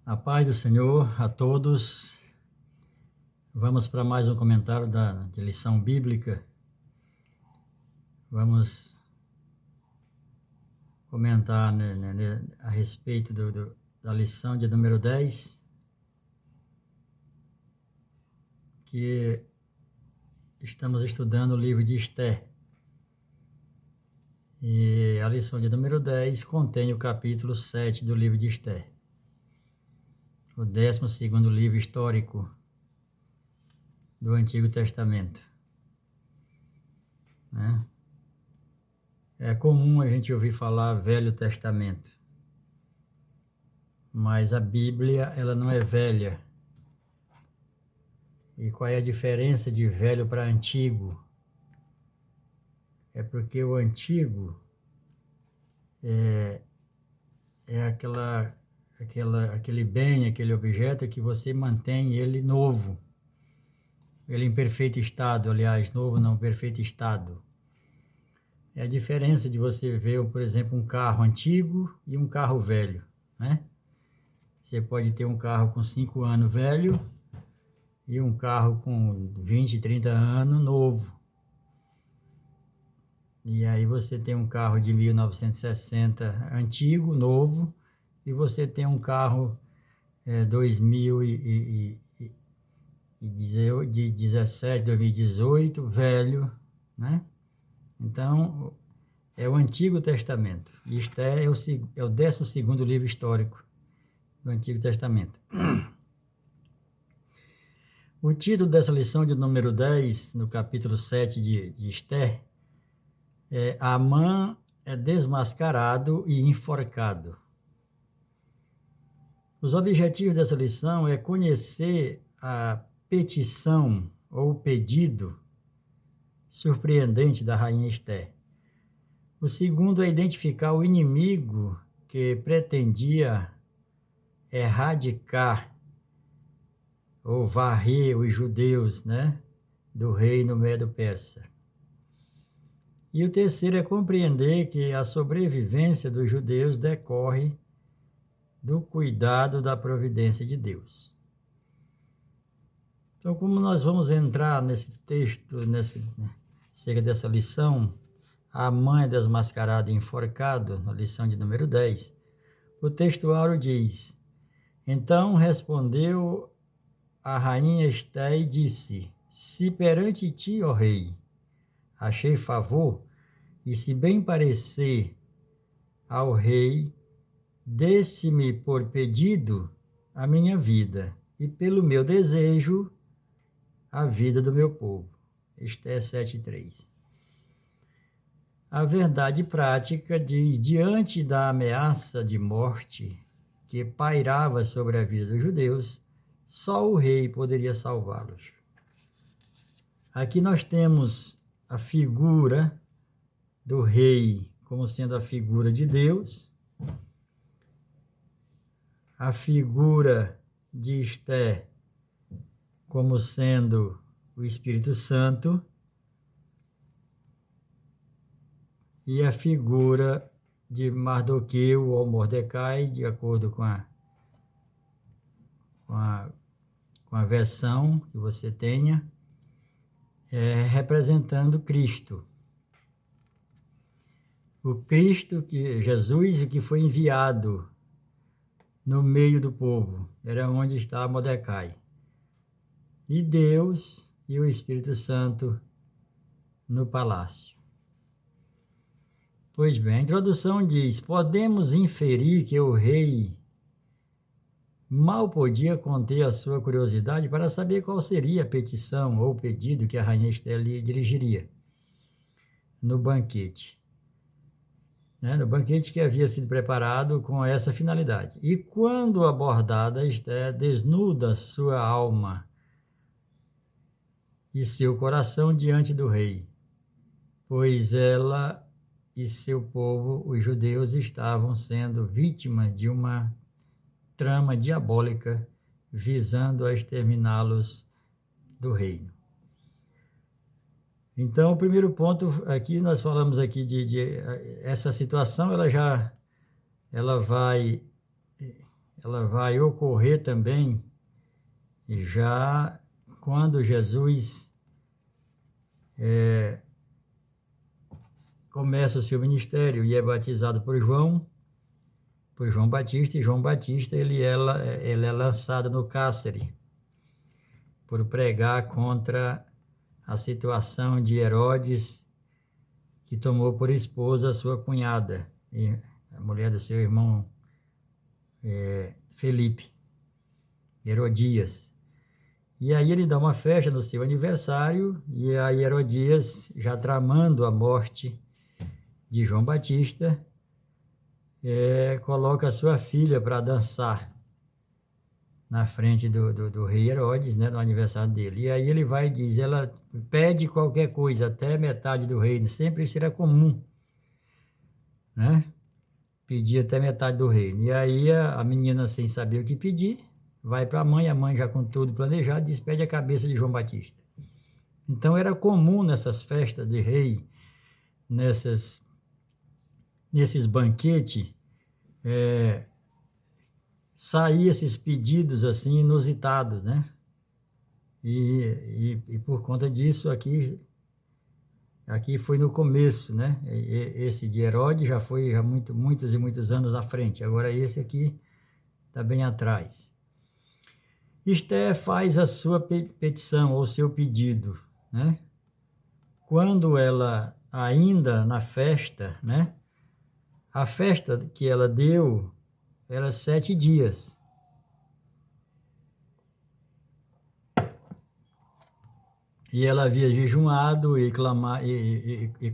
A paz do Senhor a todos. Vamos para mais um comentário de lição bíblica. Vamos comentar a respeito da lição de número 10, que estamos estudando o livro de Esther. E a lição de número 10 contém o capítulo 7 do livro de Esther, o 12º livro histórico do Antigo Testamento, né? É comum a gente ouvir falar Velho Testamento, mas a Bíblia, ela não é velha. E qual é a diferença de velho para antigo? É porque o antigo é aquele bem, aquele objeto que você mantém ele novo, ele em perfeito estado, aliás, novo não, perfeito estado. É a diferença de você ver, por exemplo, um carro antigo e um carro velho, né? Você pode ter um carro com 5 anos velho e um carro com 20, 30 anos novo. E aí você tem um carro de 1960 antigo, novo, e você tem um carro 2017, 2018, velho, né? Então, é o Antigo Testamento. Isto é o 12º livro histórico do Antigo Testamento. O título dessa lição de número 10, no capítulo 7 de Esther, é Amã é desmascarado e enforcado. Os objetivos dessa lição é conhecer a petição ou pedido surpreendente da rainha Esther. O segundo é identificar o inimigo que pretendia erradicar ou varrer os judeus, né, do reino Medo-Persa. E o terceiro é compreender que a sobrevivência dos judeus decorre do cuidado da providência de Deus. Então, como nós vamos entrar nesse texto, acerca dessa lição, a mãe desmascarada e enforcado, na lição de número 10, o textuário diz: Então respondeu a rainha Esther e disse: Se perante ti, ó rei, achei favor, e se bem parecer ao rei, desse-me por pedido a minha vida, e pelo meu desejo a vida do meu povo. Esther 7:3. A verdade prática diz: diante da ameaça de morte que pairava sobre a vida dos judeus, só o rei poderia salvá-los. Aqui nós temos a figura do rei como sendo a figura de Deus, a figura de Esther como sendo o Espírito Santo e a figura de Mardoqueu ou Mordecai, de acordo com a versão que você tenha, representando Cristo. O Cristo, Jesus, que foi enviado no meio do povo, era onde está Mordecai. E Deus e o Espírito Santo no palácio. Pois bem, a introdução diz: podemos inferir que o rei mal podia conter a sua curiosidade para saber qual seria a petição ou pedido que a rainha Esther lhe dirigiria no banquete. No banquete que havia sido preparado com essa finalidade. E quando abordada, Esther desnuda sua alma e seu coração diante do rei, pois ela e seu povo, os judeus, estavam sendo vítimas de uma trama diabólica visando a exterminá-los do reino. Então, o primeiro ponto aqui, nós falamos aqui de essa situação, ela ela vai ocorrer também já quando Jesus começa o seu ministério e é batizado por João Batista, e João Batista ele é lançado no cárcere por pregar contra a situação de Herodes, que tomou por esposa a sua cunhada, a mulher do seu irmão Felipe, Herodias. E aí ele dá uma festa no seu aniversário, e aí Herodias, já tramando a morte de João Batista, coloca a sua filha para dançar na frente do rei Herodes, né, no aniversário dele. E aí ele vai e diz, ela pede qualquer coisa, até metade do reino, sempre isso era comum, né? Pedir até metade do reino. E aí a menina, sem saber o que pedir, vai para a mãe já com tudo planejado, despede a cabeça de João Batista. Então era comum nessas festas de rei, nesses banquetes, sair esses pedidos assim inusitados, né? E por conta disso aqui foi no começo, né? Esse de Herodes já foi muitos e muitos anos à frente. Agora esse aqui está bem atrás. Esther faz a sua petição ou seu pedido, né? Quando ela ainda na festa, né? A festa que ela deu era 7 dias. E ela havia jejuado e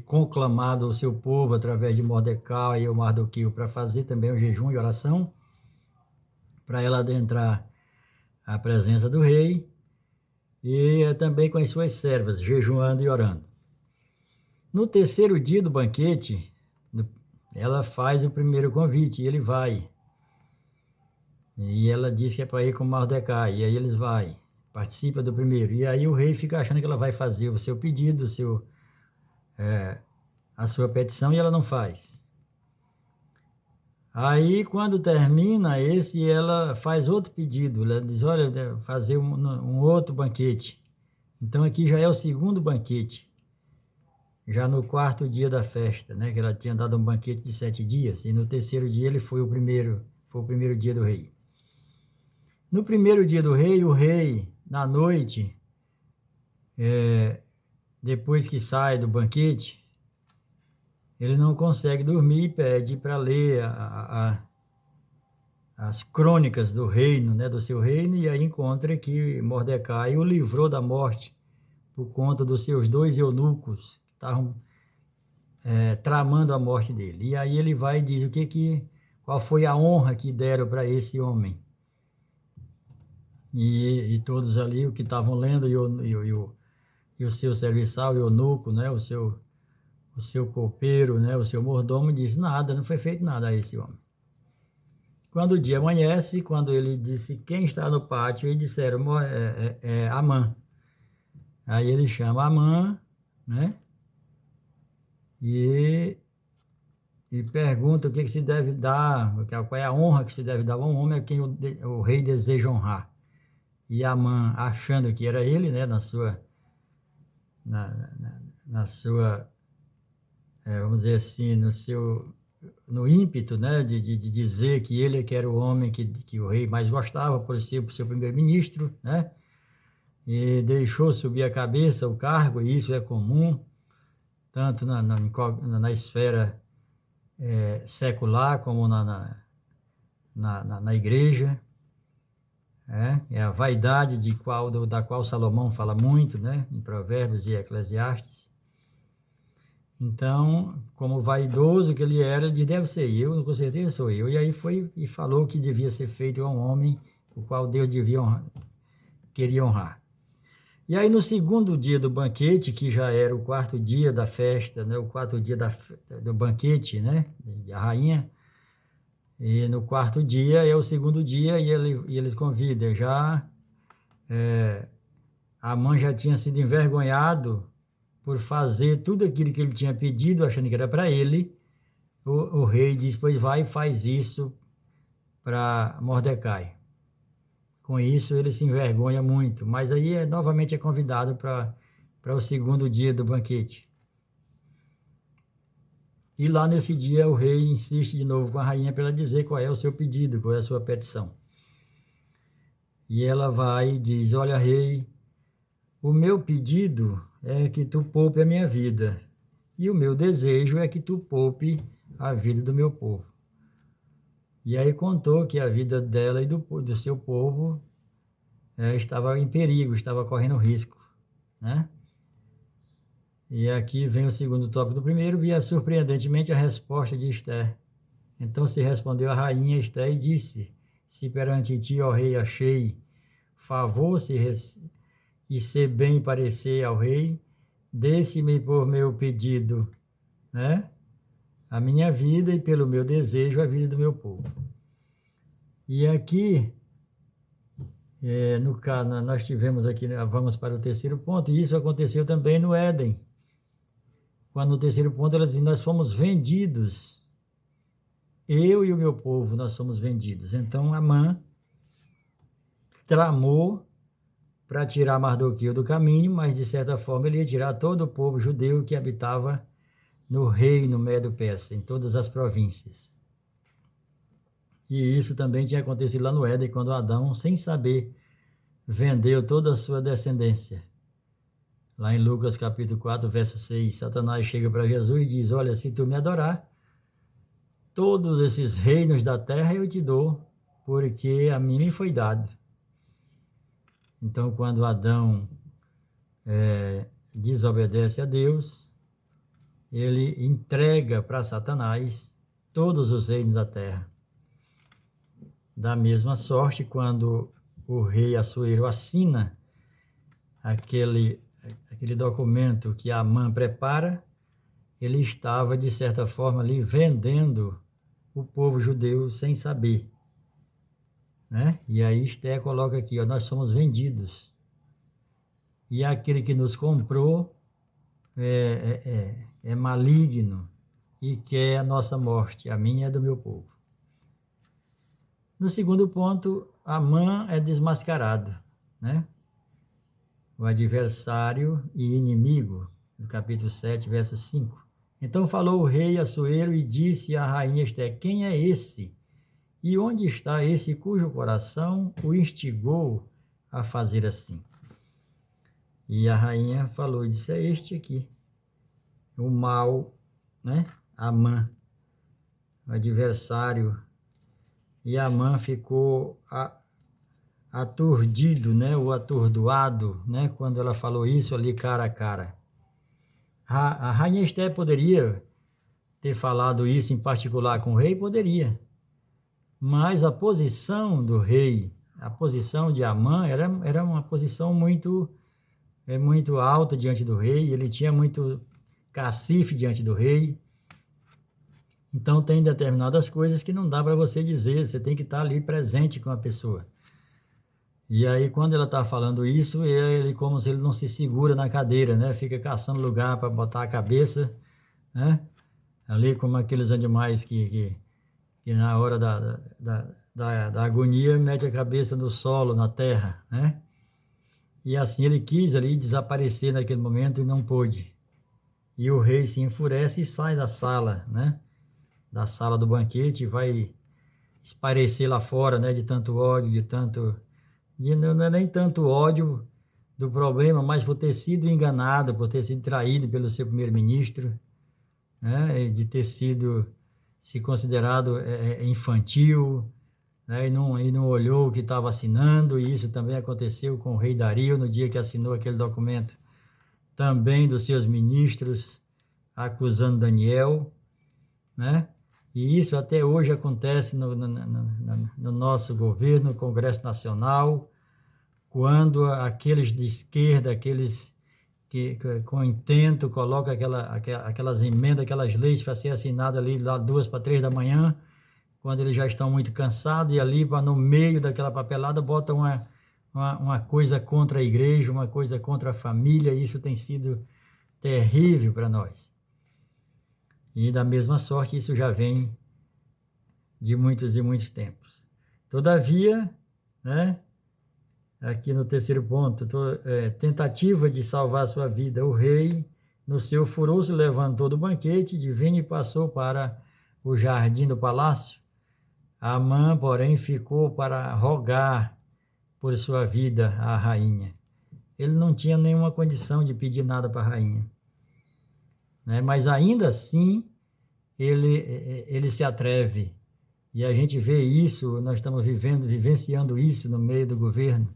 conclamado o seu povo através de Mordecai e o Mardoqueu para fazer também o jejum e oração, para ela adentrar a presença do rei, e também com as suas servas, jejuando e orando. No terceiro dia do banquete, ela faz o primeiro convite, e ele vai. E ela diz que é para ir com Mordecai, e aí eles vão, participa do primeiro. E aí o rei fica achando que ela vai fazer o seu pedido, a sua petição, e ela não faz. Aí, quando termina esse, ela faz outro pedido. Ela diz, olha, fazer um outro banquete. Então, aqui já é o segundo banquete. Já no quarto dia da festa, né? Que ela tinha dado um banquete de 7 dias. E no terceiro dia, ele foi o primeiro dia do rei. No primeiro dia do rei, o rei, na noite, depois que sai do banquete, ele não consegue dormir e pede para ler as crônicas do reino, né, do seu reino, e aí encontra que Mordecai o livrou da morte por conta dos seus 2 eunucos que estavam tramando a morte dele. E aí ele vai e diz qual foi a honra que deram para esse homem. E todos ali, o que estavam lendo, e o seu serviçal, o eunuco, né, o seu copeiro, né, o seu mordomo, diz, nada, não foi feito nada a esse homem. Quando o dia amanhece, quando ele disse quem está no pátio, eles disseram, Amã. Aí ele chama Amã, né, e pergunta o que se deve dar, qual é a honra que se deve dar a um homem a quem o rei deseja honrar. E Amã, achando que era ele, né, na sua vamos dizer assim, no ímpeto, né, de dizer que ele que era o homem que o rei mais gostava, por ser o seu primeiro-ministro, né, e deixou subir a cabeça o cargo, e isso é comum, tanto na esfera secular como na igreja. É a vaidade da qual Salomão fala muito, né, em Provérbios e Eclesiastes. Então, como vaidoso que ele era, ele disse, deve ser eu, com certeza sou eu. E aí foi e falou que devia ser feito a um homem, o qual Deus queria honrar. E aí no segundo dia do banquete, que já era o quarto dia da festa, né, o quarto dia do banquete, né, da rainha, e no quarto dia é o segundo dia, e eles convidam. A mãe já tinha sido envergonhado por fazer tudo aquilo que ele tinha pedido, achando que era para ele. O rei diz, pois vai e faz isso para Mordecai. Com isso, ele se envergonha muito, mas aí novamente é convidado para o segundo dia do banquete. E lá nesse dia o rei insiste de novo com a rainha para ela dizer qual é o seu pedido, qual é a sua petição. E ela vai e diz: olha, rei, o meu pedido é que tu poupe a minha vida, e o meu desejo é que tu poupe a vida do meu povo. E aí contou que a vida dela e do seu povo estava em perigo, estava correndo risco, né? E aqui vem o segundo tópico do primeiro, e surpreendentemente a resposta de Esther. Então se respondeu a rainha Esther e disse: se perante ti, ó rei, achei favor e ser bem parecer ao rei, desse-me por meu pedido, né, a minha vida, e pelo meu desejo a vida do meu povo. E aqui, no caso, nós tivemos aqui, vamos para o terceiro ponto, e isso aconteceu também no Éden. Quando no terceiro ponto ela diz: nós fomos vendidos, eu e o meu povo, nós somos vendidos. Então Amã tramou para tirar Mardoqueu do caminho, mas de certa forma ele ia tirar todo o povo judeu que habitava no reino Medo-Persa, em todas as províncias. E isso também tinha acontecido lá no Éden, quando Adão, sem saber, vendeu toda a sua descendência. Lá em Lucas capítulo 4, verso 6, Satanás chega para Jesus e diz: olha, se tu me adorar, todos esses reinos da terra eu te dou, porque a mim me foi dado. Então, quando Adão desobedece a Deus, ele entrega para Satanás todos os reinos da terra. Da mesma sorte, quando o rei Assuero assina aquele documento que Amã prepara, ele estava, de certa forma, ali vendendo o povo judeu sem saber, né? E aí Esther coloca aqui, ó, nós somos vendidos. E aquele que nos comprou é maligno e quer a nossa morte, a minha e a do meu povo. No segundo ponto, Amã é desmascarado, né? O adversário e inimigo, no capítulo 7, verso 5. Então falou o rei Assuero e disse à rainha Esther: quem é esse? E onde está esse cujo coração o instigou a fazer assim? E a rainha falou e disse: é este aqui, o mal, né? Amã, o adversário. E Amã ficou aturdido, né? O atordoado, né? Quando ela falou isso ali cara a cara. A rainha Esther poderia ter falado isso em particular com o rei? Poderia. Mas a posição do rei, a posição de Amã era uma posição muito alta diante do rei, ele tinha muito cacife diante do rei. Então tem determinadas coisas que não dá para você dizer, você tem que estar ali presente com a pessoa. E aí quando ela está falando isso, ele como se ele não se segura na cadeira, né? Fica caçando lugar para botar a cabeça, né? Ali como aqueles animais que na hora da agonia mete a cabeça no solo, na terra, né? E assim ele quis ali desaparecer naquele momento e não pôde. E o rei se enfurece e sai da sala, né? Da sala do banquete, e vai esparecer lá fora, né? De tanto ódio, não é nem tanto ódio do problema, mas por ter sido enganado, por ter sido traído pelo seu primeiro-ministro, né? De ter sido se considerado infantil, né? E não olhou o que estava assinando, e isso também aconteceu com o rei Dario no dia que assinou aquele documento, também dos seus ministros, acusando Daniel, né? E isso até hoje acontece no nosso governo, no Congresso Nacional, quando aqueles de esquerda, aqueles que com intento colocam aquelas emendas, aquelas leis para ser assinadas ali lá 2 para 3 da manhã, quando eles já estão muito cansados, e ali no meio daquela papelada botam uma coisa contra a igreja, uma coisa contra a família. E isso tem sido terrível para nós. E da mesma sorte, isso já vem de muitos e muitos tempos. Todavia, né, aqui no terceiro ponto, tentativa de salvar sua vida, o rei, no seu furor, se levantou do banquete divino e passou para o jardim do palácio. Amã, porém, ficou para rogar por sua vida à rainha. Ele não tinha nenhuma condição de pedir nada para a rainha, né? Mas ainda assim, ele se atreve. E a gente vê isso, nós estamos vivenciando isso no meio do governo.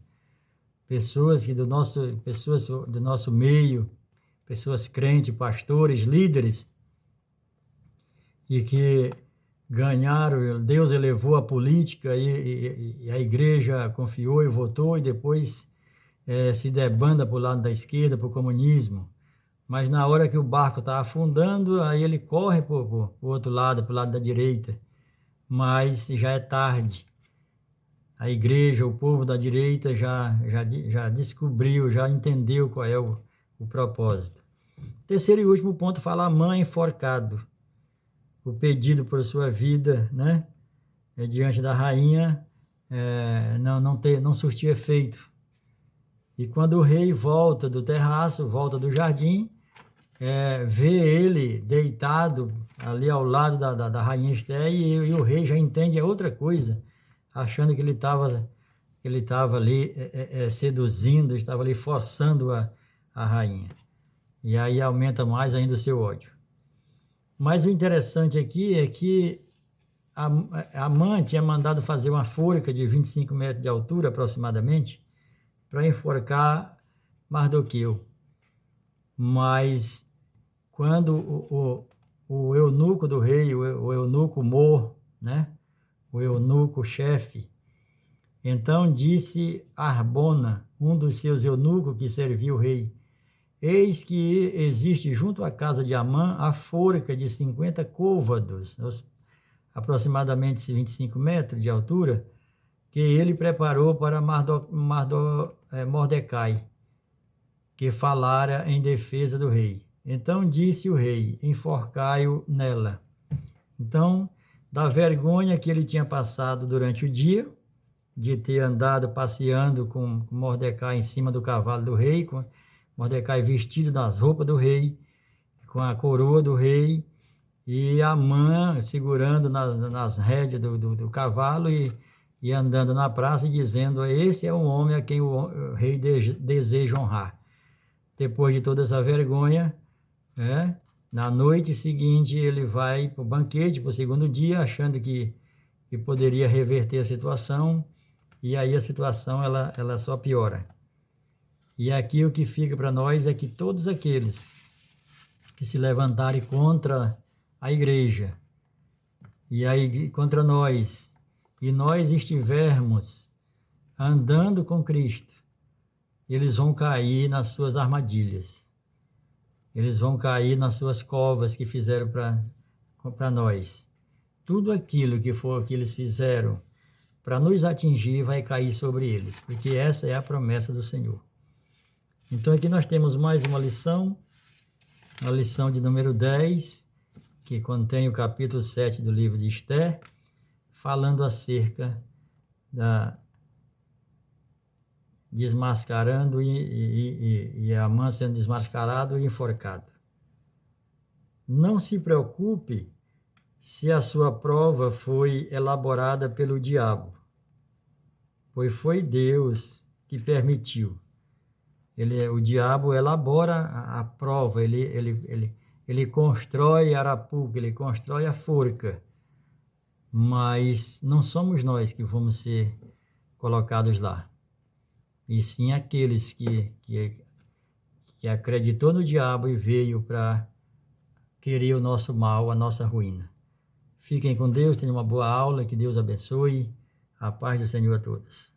Pessoas do nosso meio, pessoas crentes, pastores, líderes, e que ganharam, Deus elevou a política e a igreja confiou e votou, e depois se debanda para o lado da esquerda, para o comunismo. Mas na hora que o barco está afundando, aí ele corre para o outro lado, para o lado da direita. Mas já é tarde. A igreja, o povo da direita já descobriu, já entendeu qual é o propósito. Terceiro e último ponto fala Amã enforcado. O pedido por sua vida, né, diante da rainha, não surtiu efeito. E quando o rei volta do terraço, volta do jardim, vê ele deitado ali ao lado da rainha Esther, e o rei já entende outra coisa, achando que ele estava ali seduzindo, estava ali forçando a rainha. E aí aumenta mais ainda o seu ódio. Mas o interessante aqui é que Amã tinha mandado fazer uma forca de 25 metros de altura, aproximadamente, para enforcar Mardoqueu. Mas quando o eunuco do rei, o eunuco Mor, né, o eunuco-chefe, então disse Arbona, um dos seus eunucos que servia o rei: eis que existe junto à casa de Amã a forca de 50 côvados, aproximadamente 25 metros de altura, que ele preparou para Mordecai, que falara em defesa do rei. Então disse o rei: enforcai-o nela. Então, da vergonha que ele tinha passado durante o dia, de ter andado passeando com Mordecai em cima do cavalo do rei, com Mordecai vestido nas roupas do rei, com a coroa do rei, e Amã segurando nas rédeas do cavalo e andando na praça e dizendo: esse é um homem a quem o rei deseja honrar. Depois de toda essa vergonha, na noite seguinte ele vai para o banquete, para o segundo dia, achando que poderia reverter a situação, e aí a situação ela só piora. E aqui o que fica para nós é que todos aqueles que se levantarem contra a igreja e aí contra nós, e nós estivermos andando com Cristo, eles vão cair nas suas armadilhas. Eles vão cair nas suas covas que fizeram para nós. Tudo aquilo que eles fizeram para nos atingir vai cair sobre eles, porque essa é a promessa do Senhor. Então aqui nós temos mais uma lição, a lição de número 10, que contém o capítulo 7 do livro de Esther, falando acerca da desmascarando e Amã sendo desmascarado e enforcado. Não se preocupe se a sua prova foi elaborada pelo diabo, pois foi Deus que permitiu. O diabo elabora a prova, ele constrói a arapuca, ele constrói a forca, mas não somos nós que vamos ser colocados lá, e sim aqueles que acreditou no diabo e veio para querer o nosso mal, a nossa ruína. Fiquem com Deus, tenham uma boa aula, que Deus abençoe, a paz do Senhor a todos.